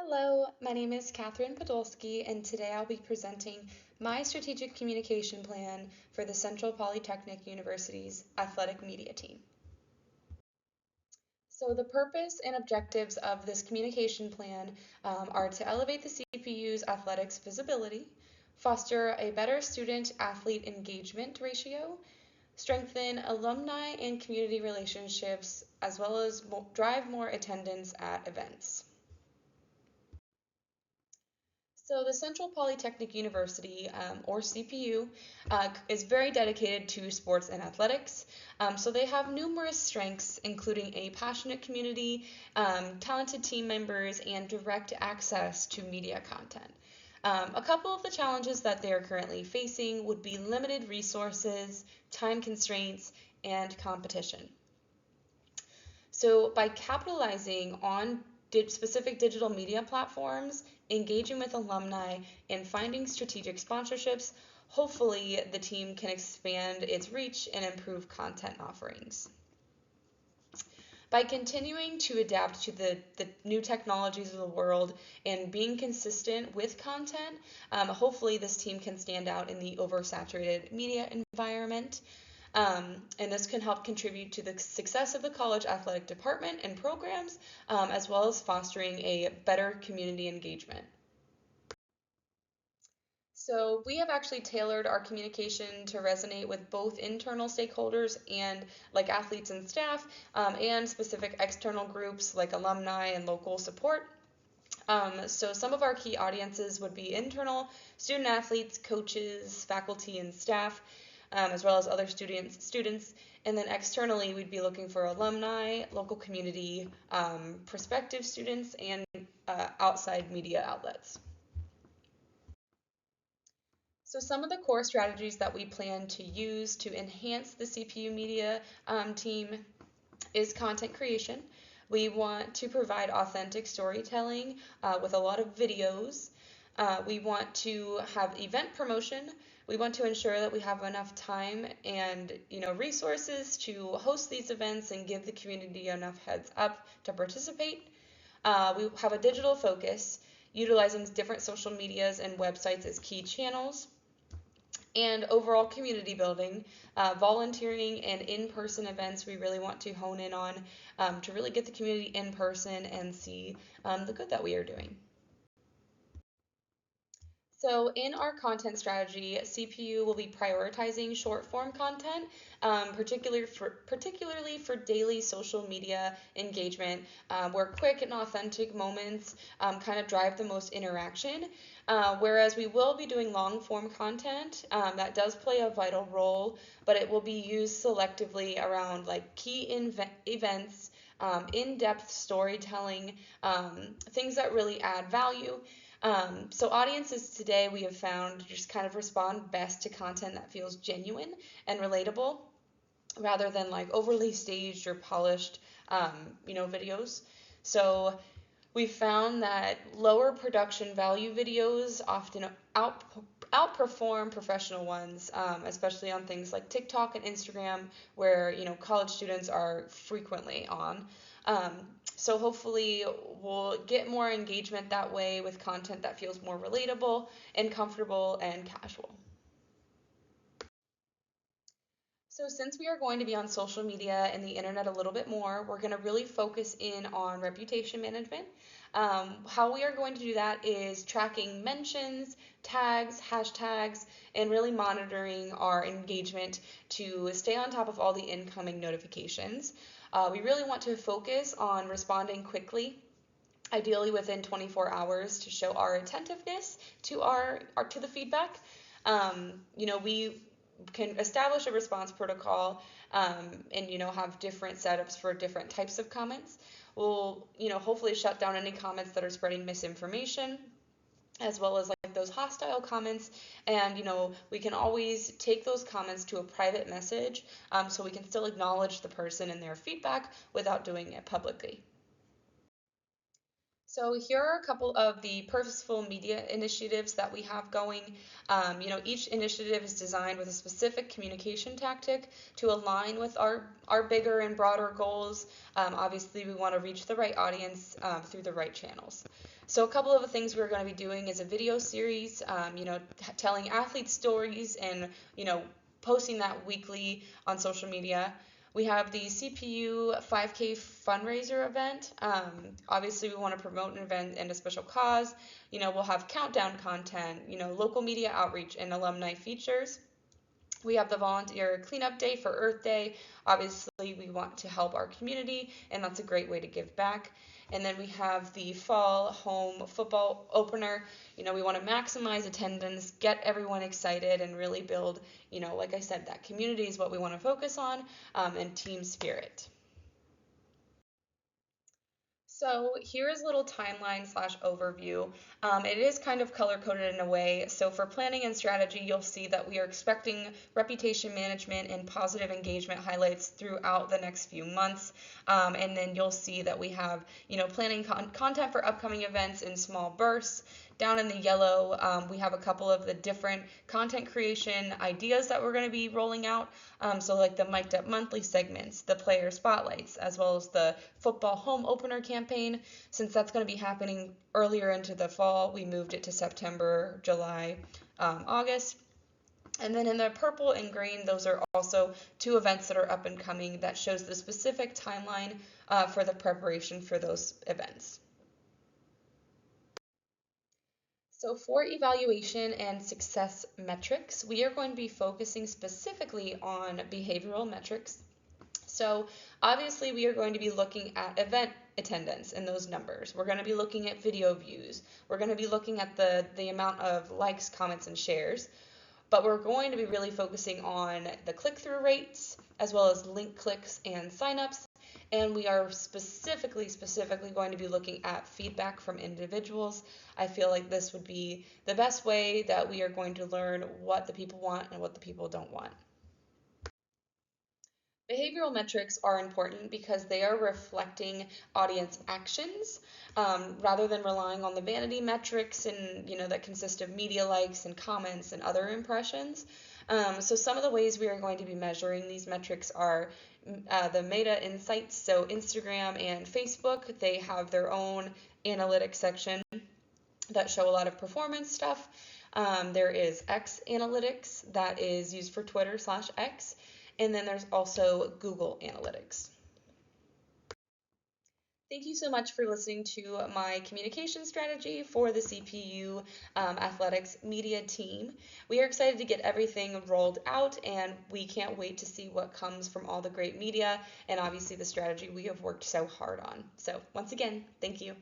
Hello, my name is Catherine Podolsky, and today I'll be presenting my strategic communication plan for the Central Polytechnic University's athletic media team. So the purpose and objectives of this communication plan are to elevate the CPU's athletics visibility, foster a better student-athlete engagement ratio, strengthen alumni and community relationships, as well as drive more attendance at events. So the Central Polytechnic University, or CPU, is very dedicated to sports and athletics. So they have numerous strengths, including a passionate community, talented team members, and direct access to media content. A couple of the challenges that they are currently facing would be limited resources, time constraints, and competition. So by capitalizing on specific digital media platforms, engaging with alumni, and finding strategic sponsorships, hopefully the team can expand its reach and improve content offerings. By continuing to adapt to the new technologies of the world and being consistent with content, hopefully this team can stand out in the oversaturated media environment. And this can help contribute to the success of the college athletic department and programs, as well as fostering a better community engagement. So we have actually tailored our communication to resonate with both internal stakeholders and like athletes and staff, and specific external groups like alumni and local support. So some of our key audiences would be internal student athletes, coaches, faculty, and staff, as well as other students. And then externally, we'd be looking for alumni, local community, prospective students, and outside media outlets. So some of the core strategies that we plan to use to enhance the CPU media team is content creation. We want to provide authentic storytelling with a lot of videos. We want to have event promotion. We want to ensure that we have enough time and resources to host these events and give the community enough heads up to participate. We have a digital focus, utilizing different social medias and websites as key channels, and overall community building, volunteering, and in-person events we really want to hone in on to really get the community in person and see the good that we are doing. So in our content strategy, CPU will be prioritizing short form content, particularly for daily social media engagement, where quick and authentic moments kind of drive the most interaction. Whereas we will be doing long form content that does play a vital role, but it will be used selectively around like key events, in-depth storytelling, things that really add value. So audiences today we have found just kind of respond best to content that feels genuine and relatable rather than like overly staged or polished, videos. So we found that lower production value videos often outperform professional ones, especially on things like TikTok and Instagram, where college students are frequently on. So hopefully we'll get more engagement that way with content that feels more relatable and comfortable and casual. So since we are going to be on social media and the internet a little bit more, we're going to really focus in on reputation management. How we are going to do that is tracking mentions, tags, hashtags, and really monitoring our engagement to stay on top of all the incoming notifications. We really want to focus on responding quickly, ideally within 24 hours, to show our attentiveness to to the feedback. We can establish a response protocol, and have different setups for different types of comments. We'll hopefully shut down any comments that are spreading misinformation, as well as like those hostile comments. And we can always take those comments to a private message, so we can still acknowledge the person and their feedback without doing it publicly. So here are a couple of the purposeful media initiatives that we have going. Each initiative is designed with a specific communication tactic to align with our bigger and broader goals. Obviously, we want to reach the right audience through the right channels. So a couple of the things we're going to be doing is a video series, telling athlete stories and, posting that weekly on social media. We have the CPU 5K fundraiser event. Obviously, we want to promote an event and a special cause. We'll have countdown content, local media outreach, and alumni features. We have the volunteer cleanup day for Earth Day. Obviously, we want to help our community, and that's a great way to give back. And then we have the fall home football opener. We want to maximize attendance, get everyone excited, and really build, like I said, that community is what we want to focus on, and team spirit. So here is a little timeline slash overview. It is kind of color coded in a way. So for planning and strategy, you'll see that we are expecting reputation management and positive engagement highlights throughout the next few months. And then you'll see that we have, planning content for upcoming events in small bursts. Down in the yellow, we have a couple of the different content creation ideas that we're going to be rolling out. So like the Mic'd Up monthly segments, the player spotlights, as well as the football home opener campaign. Since that's going to be happening earlier into the fall, we moved it to September, July, August. And then in the purple and green, those are also two events that are up and coming that shows the specific timeline for the preparation for those events. So for evaluation and success metrics, we are going to be focusing specifically on behavioral metrics. So obviously we are going to be looking at event attendance and those numbers. We're going to be looking at video views. We're going to be looking at the amount of likes, comments, and shares. But we're going to be really focusing on the click-through rates as well as link clicks and signups. And we are specifically going to be looking at feedback from individuals. I feel like this would be the best way that we are going to learn what the people want and what the people don't want. Behavioral metrics are important because they are reflecting audience actions rather than relying on the vanity metrics and that consist of media likes and comments and other impressions. So some of the ways we are going to be measuring these metrics are the Meta Insights. So Instagram and Facebook, they have their own analytics section that show a lot of performance stuff. There is X Analytics that is used for Twitter/X. And then there's also Google Analytics. Thank you so much for listening to my communication strategy for the CPU Athletics media team. We are excited to get everything rolled out, and we can't wait to see what comes from all the great media and obviously the strategy we have worked so hard on. So once again, thank you.